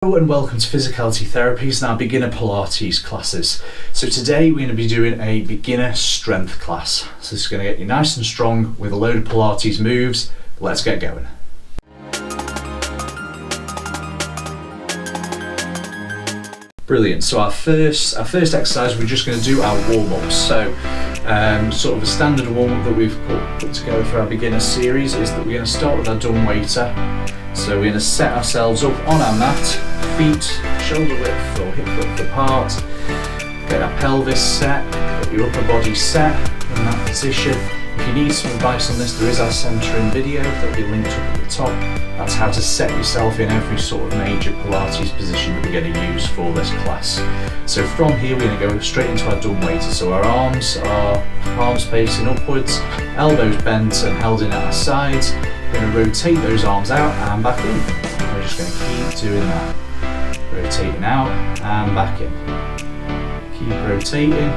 Hello and welcome to Physicality Therapies and our beginner Pilates classes. So today we're going to be doing a beginner strength class. So this is going to get you nice and strong with a load of Pilates moves. Let's get going. Brilliant. So our first exercise, we're just going to do our warm-ups. So sort of a standard warm-up that we've put together for our beginner series is that we're going to start with our dumb waiter. So we're going to set ourselves up on our mat, feet shoulder width or hip width apart, get our pelvis set, get your upper body set in that position. If you need some advice on this, there is our centering video that'll be linked up at the top. That's how to set yourself in every sort of major Pilates position that we're going to use for this class. So from here we're going to go straight into our dumb waiter. So our arms are palms facing upwards, elbows bent and held in at our sides. We're going to rotate those arms out and back in. We're just going to keep doing that. Rotating out and back in. Keep rotating.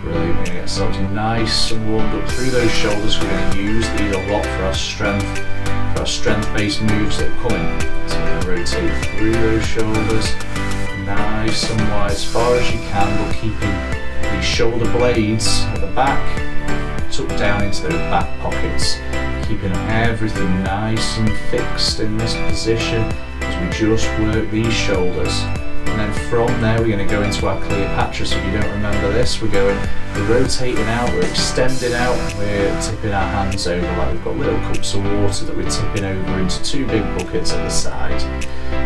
Brilliant. We're going to get ourselves nice and warmed up through those shoulders. We're going to use these a lot for our strength-based moves that are coming. So we're going to rotate through those shoulders, nice and wide as far as you can, but keeping these shoulder blades at the back tucked down into those back pockets. Keeping everything nice and fixed in this position as we just work these shoulders. And then from there we're going to go into our Cleopatra. So if you don't remember this, we're rotating out, we're extending out, we're tipping our hands over like we've got little cups of water that we're tipping over into two big buckets at the side.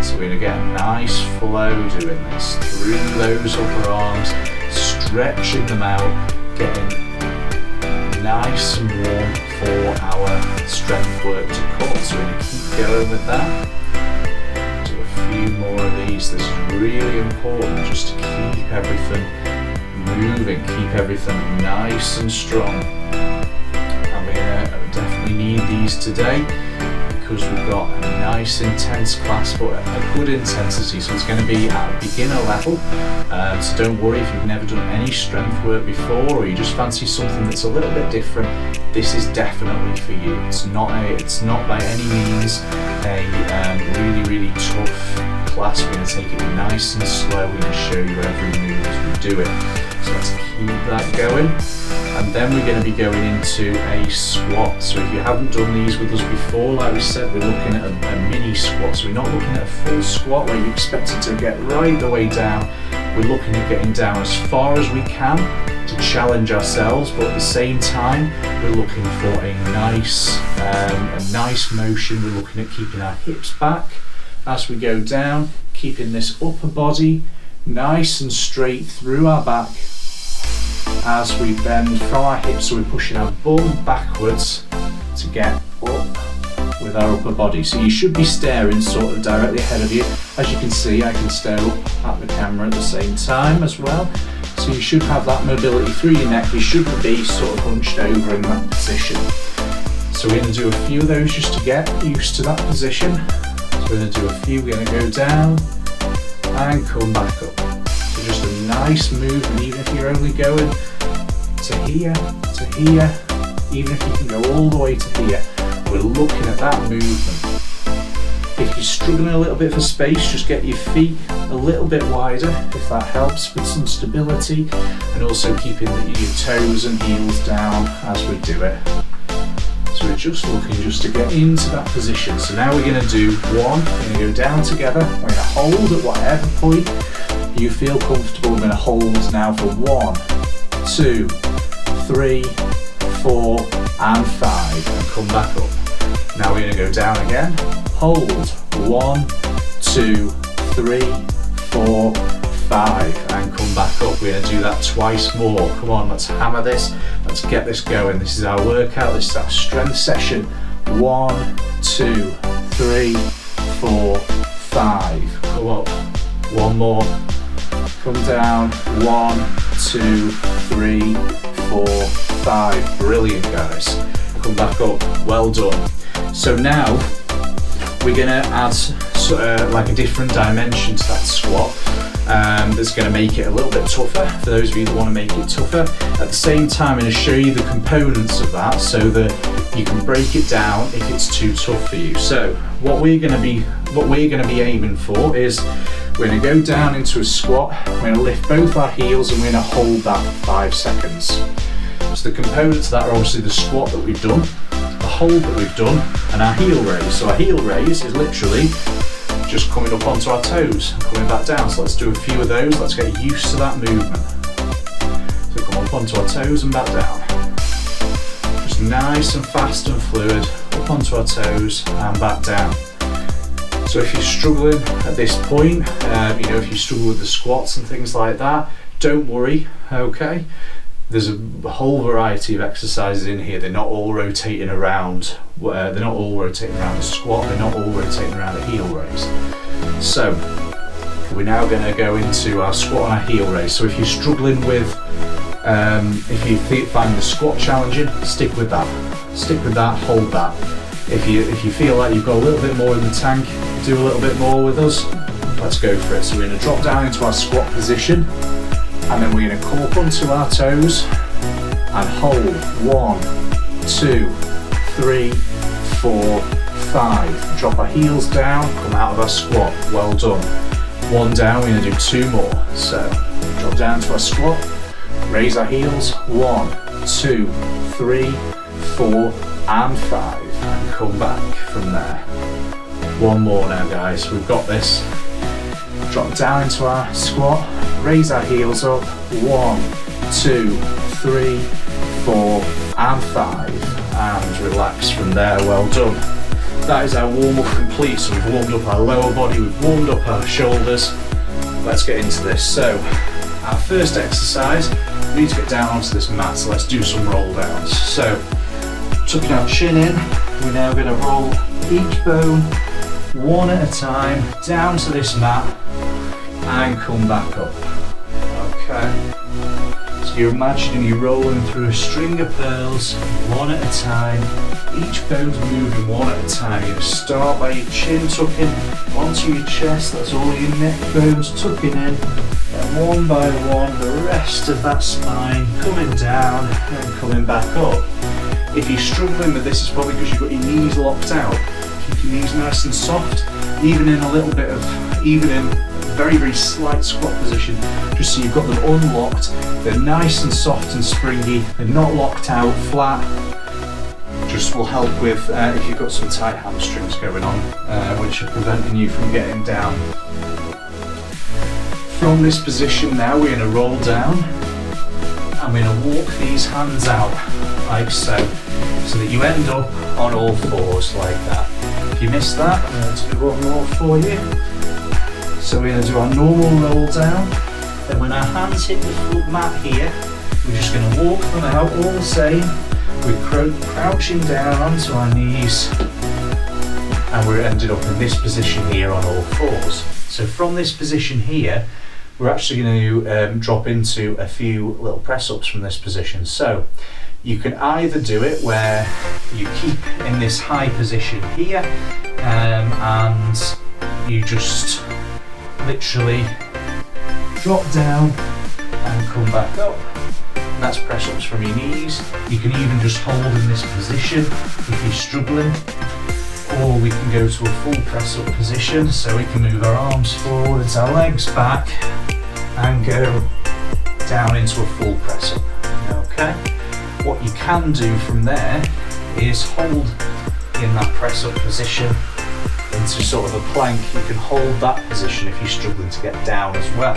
So we're going to get a nice flow doing this through those upper arms, stretching them out, getting nice and warm for our strength work to cut. So we're going to keep going with that. Do a few more of these. This is really important just to keep everything moving, keep everything nice and strong. And we definitely need these today because we've got a nice intense class, but a good intensity. So it's going to be at a beginner level. So don't worry if you've never done any strength work before or you just fancy something that's a little bit different. This is definitely for you. It's not by any means a really tough class. We're going to take it nice and slow. We're going to show you every move as we do it. So let's keep that going. And then we're going to be going into a squat. So if you haven't done these with us before, like we said, we're looking at a mini squat. So we're not looking at a full squat where you're expected to get right the way down. We're looking at getting down as far as we can to challenge ourselves, but at the same time we're looking for a nice motion. We're looking at keeping our hips back as we go down, keeping this upper body nice and straight through our back as we bend from our hips. So we're pushing our bum backwards to get up with our upper body. So you should be staring sort of directly ahead of you. As you can see, I can stare up at the camera at the same time as well. So you should have that mobility through your neck. You shouldn't be sort of hunched over in that position. So we're going to do a few of those just to get used to that position. So we're going to do a few. We're going to go down and come back up. So just a nice movement, even if you're only going to here, even if you can go all the way to here. We're looking at that movement. If you're struggling a little bit for space, just get your feet a little bit wider if that helps with some stability, and also keeping your toes and heels down as we do it. So we're just looking to get into that position. So now we're going to do one, we're going to go down together, we're going to hold at whatever point you feel comfortable. We're going to hold now for 1, 2, 3, 4 and 5 and come back up. Now we're going to go down again, hold 1, 2, 3, 4, 5 and come back up. We're going to do that twice more. Come on, let's hammer this, let's get this going. This is our workout, this is our strength session. 1, 2, 3, 4, 5. Come up, one more, come down, 1, 2, 3, 4, 5. Brilliant guys, come back up, well done. So now we're going to add like a different dimension to that squat. That's going to make it a little bit tougher for those of you that want to make it tougher. At the same time, I'm going to show you the components of that so that you can break it down if it's too tough for you. So what we're going to be aiming for is we're going to go down into a squat. We're going to lift both our heels and we're going to hold that for 5 seconds. So the components of that are obviously the squat that we've done, the hold that we've done, and our heel raise. So our heel raise is literally just coming up onto our toes and coming back down. So let's do a few of those. Let's get used to that movement. So come up onto our toes and back down. Just nice and fast and fluid, up onto our toes and back down. So if you're struggling at this point, if you struggle with the squats and things like that, don't worry, okay? There's a whole variety of exercises in here. They're not all rotating around. They're not all rotating around the squat. They're not all rotating around the heel raise. So we're now going to go into our squat and our heel raise. So if you're struggling with, if you find the squat challenging, stick with that. Stick with that. Hold that. If you feel like you've got a little bit more in the tank, do a little bit more with us. Let's go for it. So we're going to drop down into our squat position. And then we're going to come up onto our toes and hold 1, 2, 3, 4, 5. Drop our heels down, come out of our squat. Well done. 1 down, we're going to do 2 more. So drop down to our squat, raise our heels. 1, 2, 3, 4, and 5. And come back from there. 1 more now, guys. We've got this. Drop down into our squat, raise our heels up, 1, 2, 3, 4, and 5, and relax from there. Well done. That is our warm-up complete. So we've warmed up our lower body, we've warmed up our shoulders. Let's get into this. So our first exercise, we need to get down onto this mat, so let's do some roll downs. So tucking our chin in, we're now going to roll each bone one at a time down to this mat and come back up. Okay. So you're imagining you're rolling through a string of pearls one at a time. Each bone's moving one at a time. You're going to start by your chin tucking onto your chest. That's all your neck bones tucking in. And one by one, the rest of that spine coming down and coming back up. If you're struggling with this, it's probably because you've got your knees locked out. Keep your knees nice and soft, even in very, very slight squat position, just so you've got them unlocked. They're nice and soft and springy. They're not locked out flat. Just will help with if you've got some tight hamstrings going on, which are preventing you from getting down. From this position now, we're going to roll down and we're going to walk these hands out like so that you end up on all fours like that. If you missed that, I'm going to do one more for you. So we're going to do our normal roll down. Then when our hands hit the foot mat here, we're just going to walk them out all the same. We're crouching down onto our knees and we're ended up in this position here on all fours. So from this position here, we're actually going to drop into a few little press ups from this position. So you can either do it where you keep in this high position here and you just literally drop down and come back up. And that's press ups from your knees. You can even just hold in this position if you're struggling, or we can go to a full press up position so we can move our arms forwards, our legs back and go down into a full press up. Okay. What you can do from there is hold in that press up position into sort of a plank. You can hold that position if you're struggling to get down as well.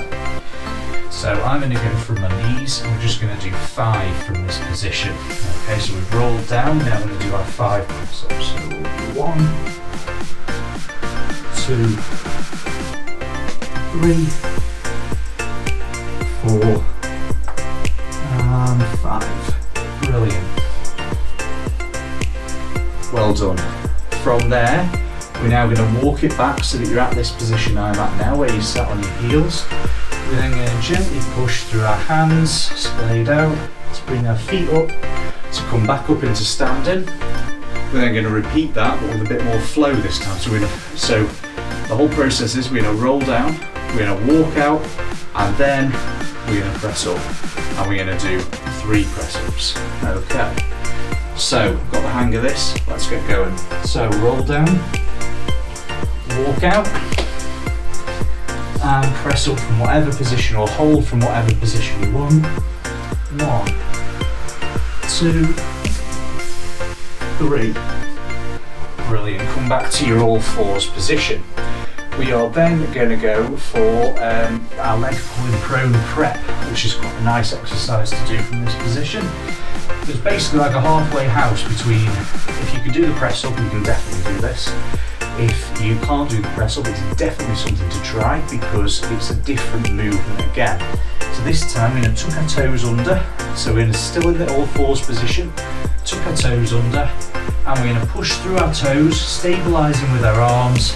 So I'm going to go from my knees and we're just going to do 5 from this position. Okay, so we've rolled down, now we're going to do our 5 press ups. So we'll do 1, 2, 3, 4, and 5. Brilliant. Well done. From there, we're now going to walk it back so that you're at this position I'm at now, where you sat on your heels. We're then going to gently push through our hands, splayed out, to bring our feet up, to come back up into standing. We're then going to repeat that, but with a bit more flow this time. So The whole process is we're going to roll down, we're going to walk out, and then we're going to press up, and we're going to do 3 press-ups. Okay, so got the hang of this, let's get going. So roll down, walk out, and press up from whatever position, or hold from whatever position you want. 1, 2, 3. Brilliant. Come back to your all fours position. We are then going to go for our leg pulling prone prep, which is quite a nice exercise to do from this position. It's basically like a halfway house between, if you can do the press up, you can definitely do this. If you can't do the press up, it's definitely something to try because it's a different movement again. So this time we're going to tuck our toes under, so we're going to still in the all fours position, tuck our toes under, and we're going to push through our toes, stabilising with our arms,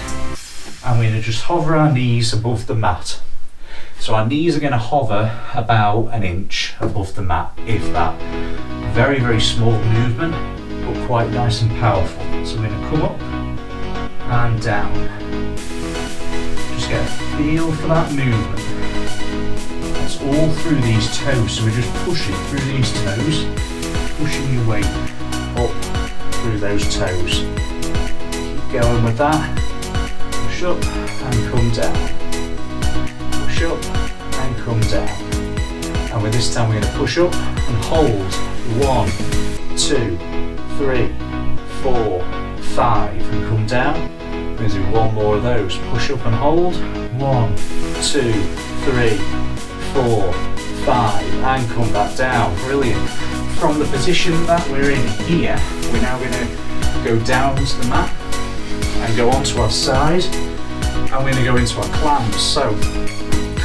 and we're going to just hover our knees above the mat. So our knees are going to hover about 1 inch above the mat, if that. Very, very small movement, but quite nice and powerful. So we're going to come up and down. Just get a feel for that movement. It's all through these toes, so we're just pushing through these toes, pushing your weight up through those toes. Keep going with that. Push up and come down. Push up and come down. And with this time we're going to push up and hold. 1, 2, 3, 4, 5, and come down. We're going to do 1 more of those. Push up and hold. 1, 2, 3, 4, 5, and come back down. Brilliant. From the position that we're in here, we're now going to go down to the mat and go onto our side, and we're going to go into our clams. So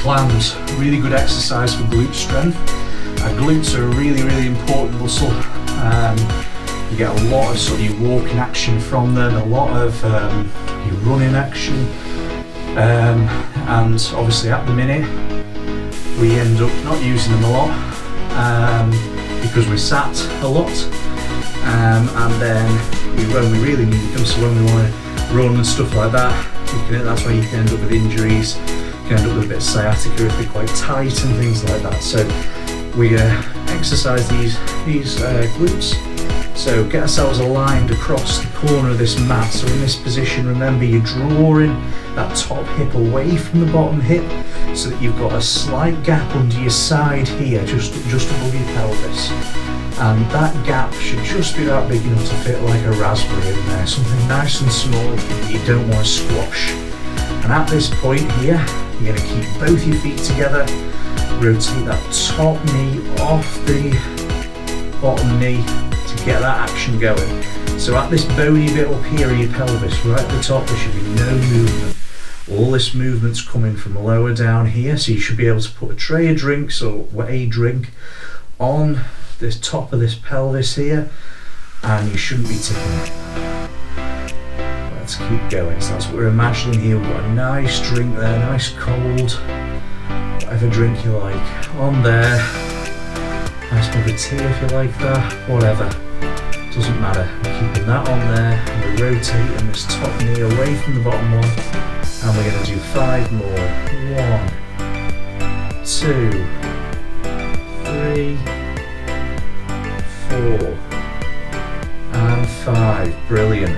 clams, really good exercise for glute strength. Our glutes are a really, really important muscle. You get a lot of sort of your walking action from them, a lot of your running action, and obviously at the minute we end up not using them a lot because we're sat a lot, and then when we really need them, so when we want to run and stuff like that, that's why you can end up with injuries. You can end up with a bit of sciatica if they're quite tight and things like that. So we exercise these glutes. So get ourselves aligned across the corner of this mat. So in this position, remember you're drawing that top hip away from the bottom hip so that you've got a slight gap under your side here, just above your pelvis. And that gap should just be about big enough to fit like a raspberry in there, something nice and small that you don't want to squash. And at this point here, you're going to keep both your feet together, rotate that top knee off the bottom knee to get that action going. So at this bony bit up here of your pelvis, right at the top, there should be no movement. All this movement's coming from lower down here, so you should be able to put a tray of drinks or a drink on the top of this pelvis here, and you shouldn't be tipping it. Let's keep going. So that's what we're imagining here. We've got a nice drink there, nice cold, whatever drink you like, on there. Nice mug of tea if you like that, whatever. Doesn't matter. We're keeping that on there, and we're rotating this top knee away from the bottom one, and we're going to do 5 more. 1, 2, 3, 4, and 5. Brilliant.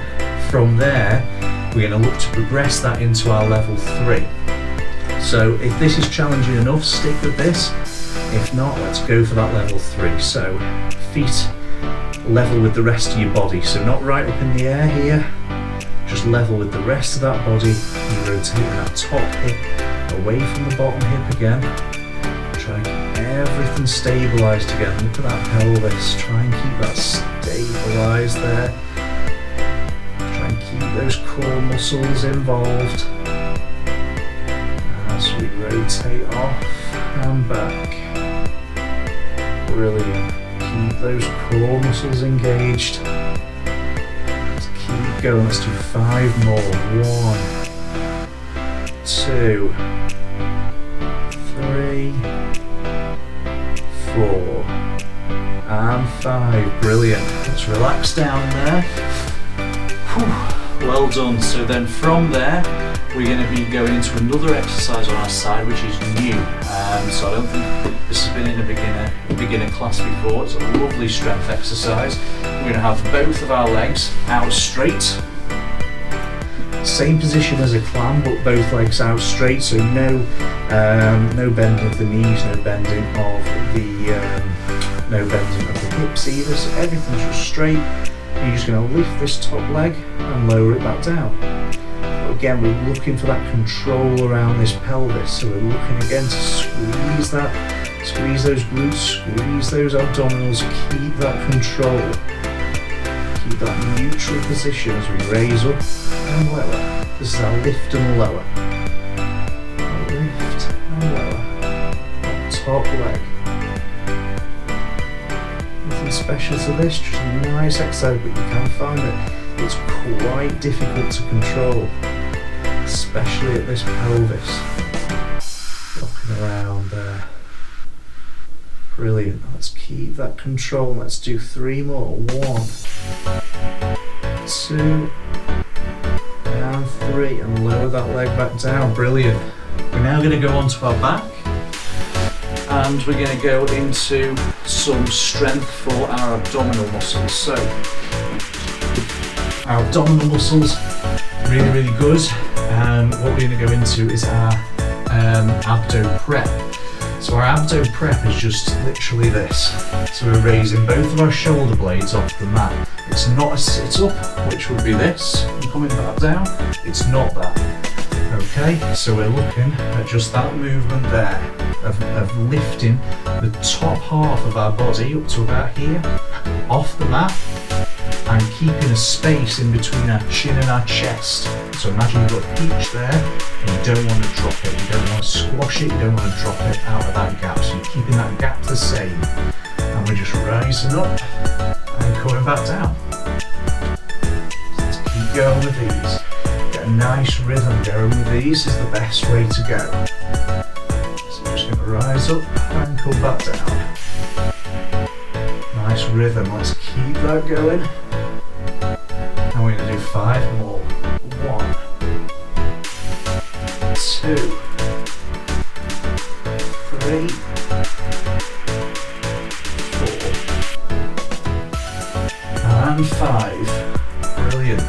From there, we're going to look to progress that into our level 3. So if this is challenging enough, stick with this. If not, let's go for that level 3. So feet level with the rest of your body. So not right up in the air here, just level with the rest of that body. You're rotating that top hip away from the bottom hip again. Try and keep everything stabilised again. Look at that pelvis. Try and keep that stabilised there. Try and keep those core muscles involved as we rotate off and back. Brilliant. Keep those core muscles engaged. Let's keep going. Let's do 5 more. 1, 2, 3, 4, and 5. Brilliant. Let's relax down there. Whew. Well done. So then from there, we're going to be going into another exercise on our side, which is new. So I don't think this has been in a beginner class before. It's a lovely strength exercise. We're going to have both of our legs out straight. Same position as a clam, but both legs out straight. So no bending of the knees, no bending of the hips either. So everything's just straight. You're just going to lift this top leg and lower it back down. But again, we're looking for that control around this pelvis. So we're looking again to squeeze those glutes, squeeze those abdominals, keep that control. Keep that neutral position as we raise up and lower. This is our lift and lower. Lift and lower. That top leg. Nothing special to this, just a nice exercise, but you can find that it's quite difficult to control, especially at this pelvis. Rocking around there. Brilliant. Let's keep that control. Let's do 3 more. 1, 2, and 3, and lower that leg back down. Brilliant. We're now going to go onto our back, and we're going to go into some strength for our abdominal muscles. So our abdominal muscles, really good. What we're going to go into is our abdo prep. So our abdo prep is just literally this. So we're raising both of our shoulder blades off the mat. It's not a sit-up, which would be this, and coming back down. It's not that. Okay, so we're looking at just that movement there of lifting the top half of our body up to about here, off the mat, and keeping a space in between our chin and our chest. So imagine you've got a peach there, and you don't want to drop it, you don't want to squash it, you don't want to drop it out of that gap. So you're keeping that gap the same, and we're just rising up and coming back down. So let's keep going with these. Get a nice rhythm going with these is the best way to go. So we're just going to rise up and come back down. Nice rhythm, let's keep that going. And we're going to do 5 more. 1, 2, 3, 4, and 5. Brilliant.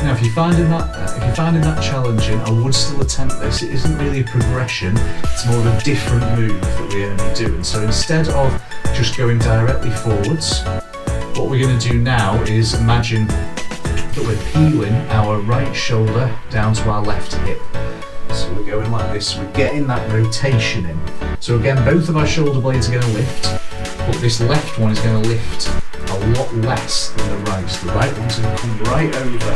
Now, if you're finding that challenging, I would still attempt this. It isn't really a progression; it's more of a different move that we're going to be doing. So instead of just going directly forwards, what we're going to do now is imagine that we're peeling our right shoulder down to our left hip. So we're going like this, we're getting that rotation in. So again, both of our shoulder blades are going to lift, but this left one is going to lift a lot less than the right. So the right one's going to come right over,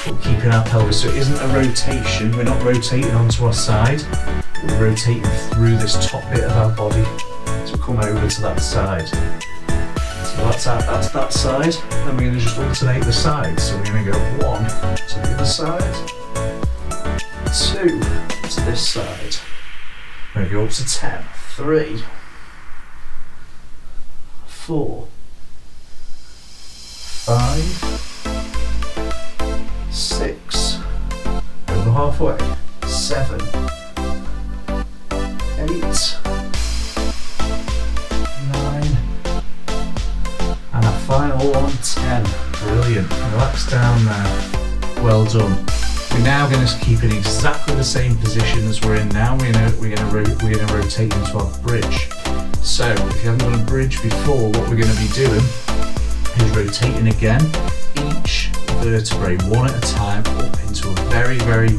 but keeping our pelvis. So it isn't a rotation, we're not rotating onto our side, we're rotating through this top bit of our body to come over to that side. So that's that side, and we're going to just alternate the sides. So we're going to go 1 to the other side, 2 to this side. We're going to go up to 10. 3, 4, 5, 6, over halfway, 7, 8, 9, and a final one, 10. Brilliant. Relax down there. Well done. We're now going to keep in exactly the same position as we're in now. We're going to rotate into our bridge. So if you haven't done a bridge before, what we're going to be doing is rotating again each vertebrae one at a time up into a very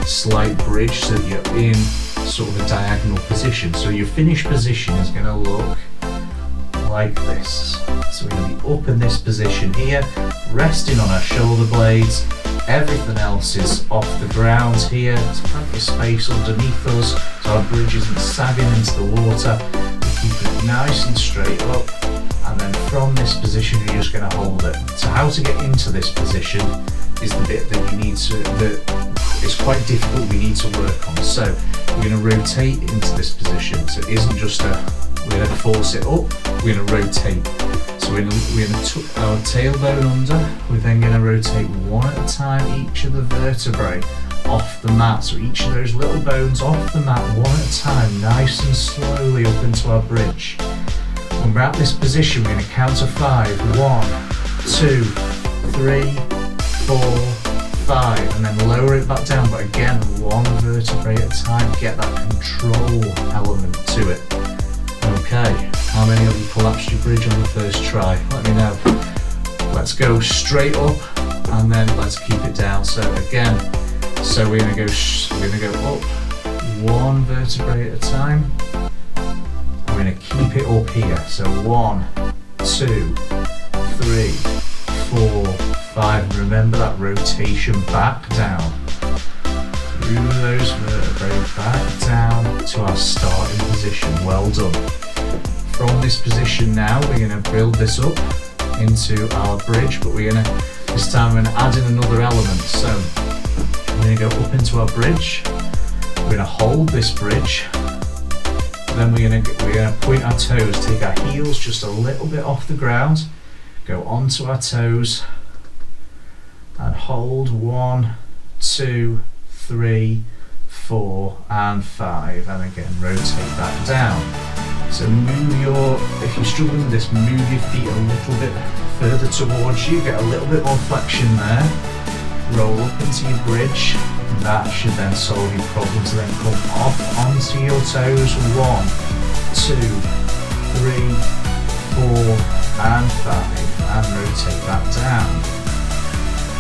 slight bridge, so that you're in sort of a diagonal position. So your finished position is going to look like this. So we're going to be up in this position here, resting on our shoulder blades. Everything else is off the ground here. There's plenty of space underneath us, so our bridge isn't sagging into the water. We're keeping it nice and straight up, and then from this position you're just going to hold it. So how to get into this position is the bit that you need to, that is quite difficult, we need to work on. So we're going to rotate into this position. So it isn't just we're going to force it up, we're going to rotate. So we're going to tuck our tailbone under, we're then going to rotate one at a time each of the vertebrae off the mat. So each of those little bones off the mat, one at a time, nice and slowly up into our bridge. When we're at this position, we're going to count to 5. 1, 2, 3, 4, 5, and then lower it back down, but again, one vertebrae at a time. Get that control element to it. Okay, how many of you collapsed your bridge on the first try? Let me know. Let's go straight up, and then let's keep it down. So again, so we're gonna go up one vertebrae at a time. We're gonna keep it up here. So 1, 2, 3, 4, 5. Remember that rotation back down through those vertebrae, back down to our starting position. Well done. From this position now, we're going to build this up into our bridge, but this time we're going to add in another element. So we're going to go up into our bridge. We're going to hold this bridge. Then we're going to point our toes, take our heels just a little bit off the ground, go onto our toes, and hold 1, 2, 3, 4, and 5, and again rotate back down. So if you're struggling with this, move your feet a little bit further towards you, get a little bit more flexion there, roll up into your bridge, and that should then solve your problem. So then come off onto your toes, 1, 2, 3, 4, and 5, and rotate back down.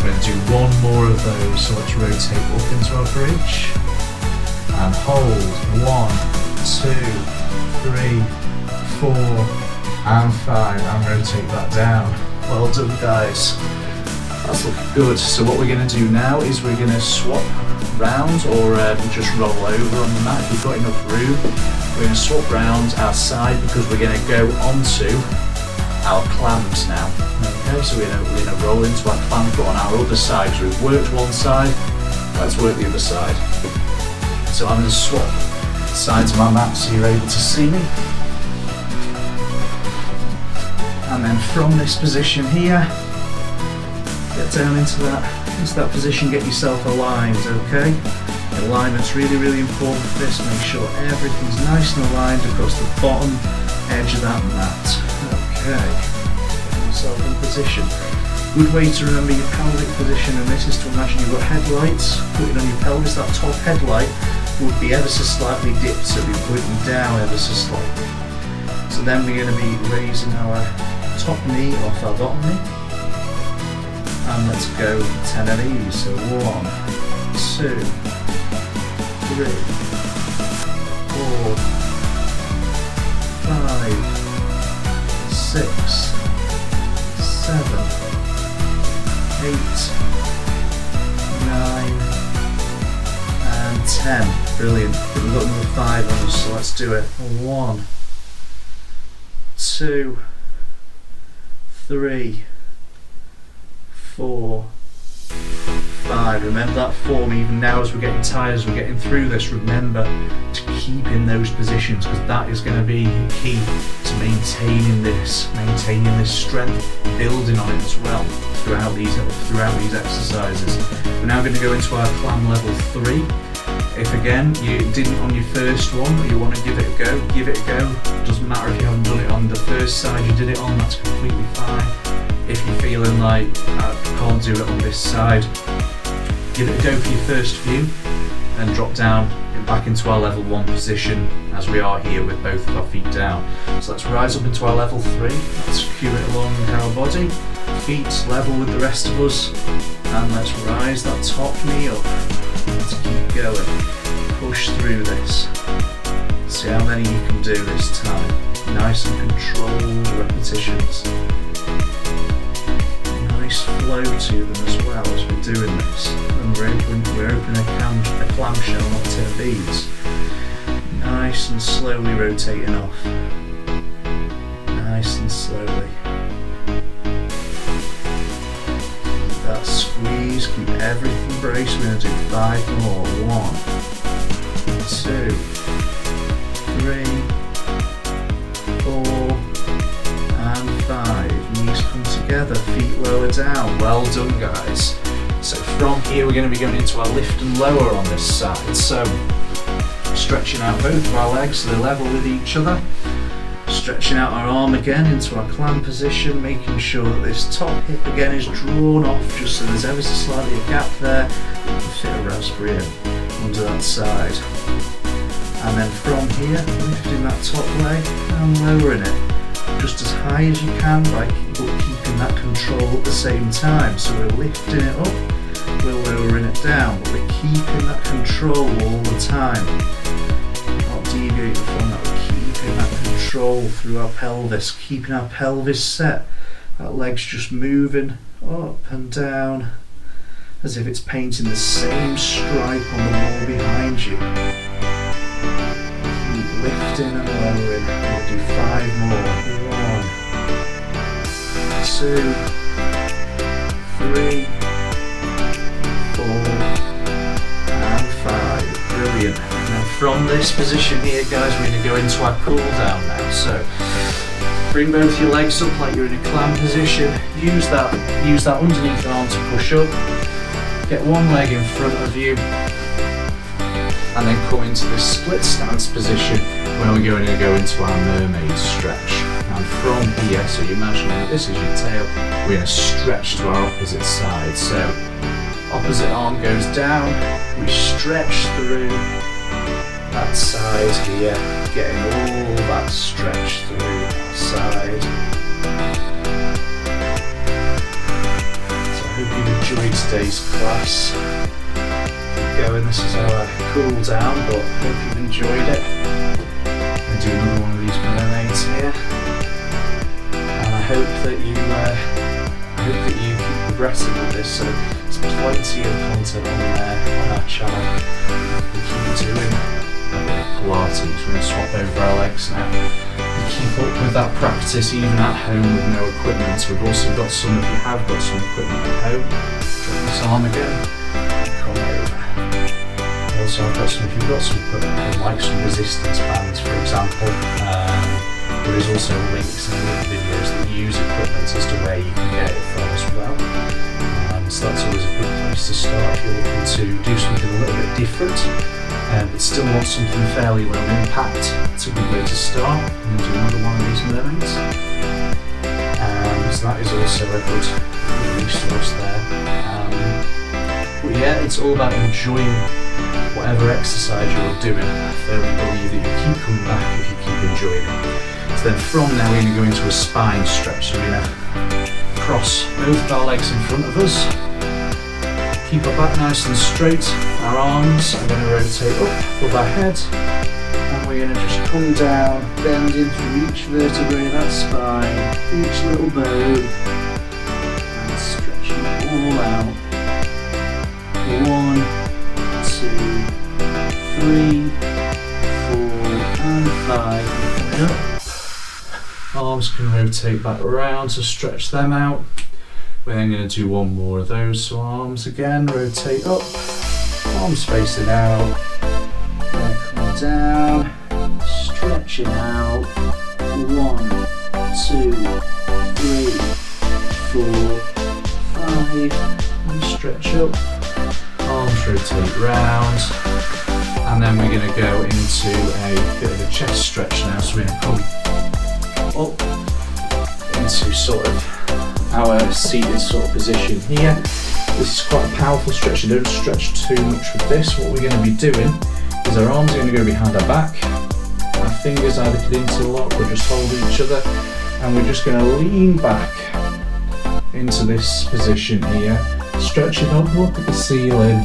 We're going to do one more of those, so let's rotate up into our bridge, and hold 1, 2, 3, 4, and 5, and rotate that down. Well done, guys. That's looking good. So what we're going to do now is we're going to swap round, or just roll over on the mat if we've got enough room. We're going to swap round our side because we're going to go onto our clams now. Okay, so we're going to roll into our clam foot on our other side. So we've worked one side, let's work the other side. So I'm going to swap sides of my mat so you're able to see me. And then from this position here, get down into that position, get yourself aligned, okay? Alignment's really, really important for this. Make sure everything's nice and aligned across the bottom edge of that mat. Okay, get yourself in position. Good way to remember your pelvic position, and this is to imagine you've got headlights putting on your pelvis. That top headlight would be ever so slightly dipped, so we're pointing down ever so slightly. So then we're going to be raising our top knee off our bottom knee, and let's go 10 of these. So 1, 2, 3, 4, 5, 6, 7, 8, 9, and 10. Brilliant. We've got another 5 on us, so let's do it. 1, 2, 3, 4, 5. Remember that form even now as we're getting tired, as we're getting through this. Remember to keep in those positions, because that is going to be key to maintaining this strength, building on it as well throughout these exercises. We're now going to go into our clam level 3. If again you didn't on your first one, but you want to give it a go, give it a go. Doesn't matter if you haven't done it on the first side you did it on, that's completely fine. If you're feeling like I can't do it on this side, give it a go for your first few, and drop down back into our level 1 position as we are here with both of our feet down. So let's rise up into our level 3, let's cue it along our body, feet level with the rest of us, and let's rise that top knee up. Let's keep going, push through this. See how many you can do this time. Nice and controlled repetitions. Nice flow to them as well as we're doing this. And we're opening a clamshell, not 10 beads. Nice and slowly rotating off. Nice and slowly. That squeeze, keep everything braced. We're going to do 5 more. 1, 2, 3, 4, and 5. Knees come together, feet lower down. Well done, guys. So from here we're going to be going into our lift and lower on this side. So stretching out both of our legs so they're level with each other. Stretching out our arm again into our clam position, making sure that this top hip again is drawn off, just so there's ever so slightly a gap there. You can fit a raspberry under that side. And then from here, lifting that top leg and lowering it just as high as you can by keeping that control at the same time. So we're lifting it up, we're lowering it down, but we're keeping that control all the time. Not deviating from that, we're keeping that control through our pelvis, keeping our pelvis set. That leg's just moving up and down as if it's painting the same stripe on the wall behind you. Keep lifting and lowering. We'll do 5 more. 1, 2, 3, 4, and 5. Brilliant. And then from this position here, guys, we're going to go into our cool down now. So bring both your legs up like you're in a clam position. Use that underneath arm to push up. Get one leg in front of you, and then come into this split stance position where we're going to go into our mermaid stretch. And from here, so you imagine that this is your tail, we're going to stretch to our opposite side. So opposite arm goes down, we stretch through that side here, getting all that stretch through that side. So I hope you've enjoyed today's class. Keep going, this is our cool down, but I hope you've enjoyed it. I'm going to do another one of these mermaids here. And I hope that you keep progressing with this. So there's plenty of content on there on our channel. We keep doing Pilates. We're going to swap over our legs now. We keep up with that practice even at home with no equipment. We've also got some, if you have got some equipment at home, drop this arm again, come over. Also I've got some, if you've got some equipment like some resistance bands for example, there is also links in the videos that use equipment as to where you can get it from as well. So that's always a good place to start if you're looking to do something a little bit different, but still want something fairly low impact. It's a good way to start. I'm going to do another one of these mermaids. So that is also a good resource there. But yeah, it's all about enjoying whatever exercise you're doing. I firmly believe that you keep coming back if you keep enjoying it. So then from there we're going to go into a spine stretch. So we're going to cross both of our legs in front of us. Keep our back nice and straight. Our arms are going to rotate up above our head. And we're going to just come down, bending through each vertebrae of that spine, each little bone, and stretching it all out. 1, 2, 3, 4, and 5. Coming up. Arms can rotate back around to stretch them out. We're then going to do one more of those. So arms again, rotate up, arms facing out, then come down, stretching out. 1, 2, 3, 4, 5, and stretch up. Arms rotate round, and then we're going to go into a bit of a chest stretch now. So we're going to come up into sort of our seated sort of position here. This is quite a powerful stretch. You don't stretch too much with this. What we're going to be doing is our arms are going to go behind our back. Our fingers either could interlock or just hold each other, and we're just going to lean back into this position here. Stretch it up, look at the ceiling,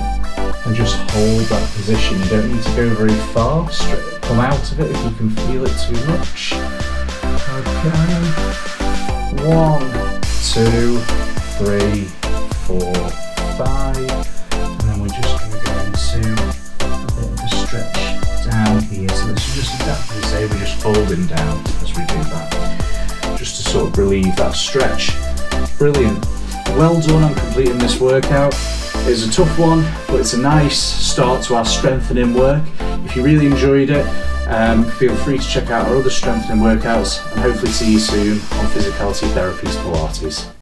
and just hold that position. You don't need to go very far. Come out of it if you can feel it too much. Okay. 1, 2, 3, 4, 5, and then we're just going to go into a bit of a stretch down here. So this is just exactly the same, we're just folding down as we do that, just to sort of relieve that stretch. Brilliant. Well done on completing this workout. It's a tough one, but it's a nice start to our strengthening work. If you really enjoyed it, feel free to check out our other strengthening workouts, and hopefully see you soon on Physicality Therapies Pilates.